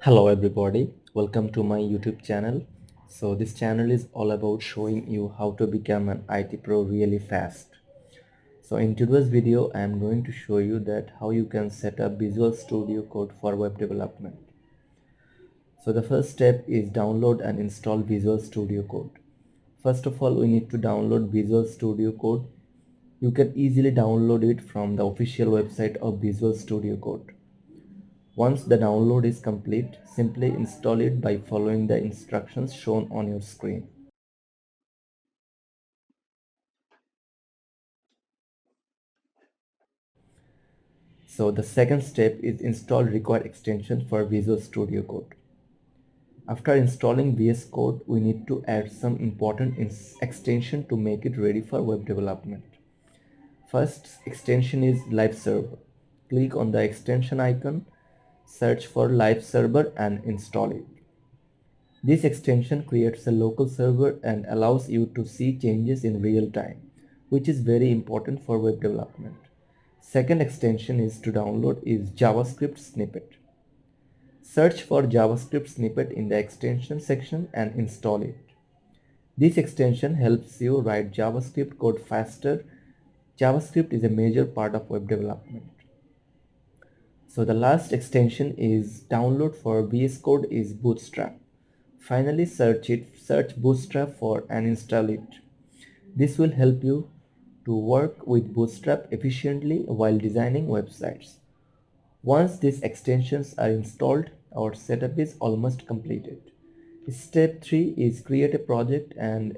Hello everybody, welcome to my YouTube channel. So this channel is all about showing you how to become an IT pro really fast. So in today's video I am going to show you that how you can set up Visual Studio Code for web development. So the first step is download and install Visual Studio Code. First of all, we need to download Visual Studio Code. You can easily download it from the official website of Visual Studio Code. Once the download is complete, simply install it by following the instructions shown on your screen. So the second step is install required extension for Visual Studio Code. After installing VS Code, we need to add some important extension to make it ready for web development. First extension is Live Server. Click on the extension icon, search for Live Server and install it. This extension creates a local server and allows you to see changes in real time, which is very important for web development. Second extension is to download is JavaScript Snippet. Search for JavaScript Snippet in the extension section and install it. This extension helps you write JavaScript code faster. JavaScript is a major part of web development. So the last extension is download for VS Code is Bootstrap. Finally search Bootstrap for and install it. This will help you to work with Bootstrap efficiently while designing websites. Once these extensions are installed, our setup is almost completed. Step 3 is create a project and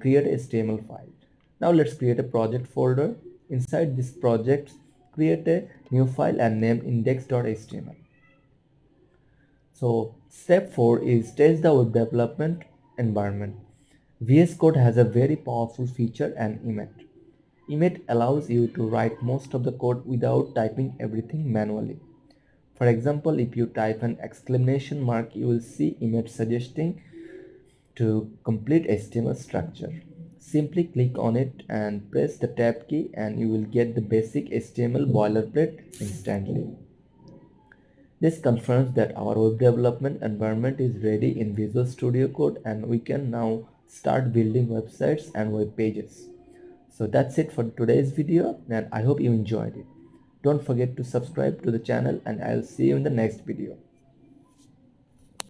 create a HTML file. Now let's create a project folder. Inside this project, create a new file and name index.html. So step 4 is test the web development environment. VS Code has a very powerful feature and Emmet. Emmet allows you to write most of the code without typing everything manually. For example, if you type an exclamation mark, you will see Emmet suggesting to complete HTML structure. Simply click on it and press the tab key and you will get the basic HTML boilerplate instantly. This confirms that our web development environment is ready in Visual Studio Code and we can now start building websites and web pages. So that's it for today's video and I hope you enjoyed it. Don't forget to subscribe to the channel and I'll see you in the next video.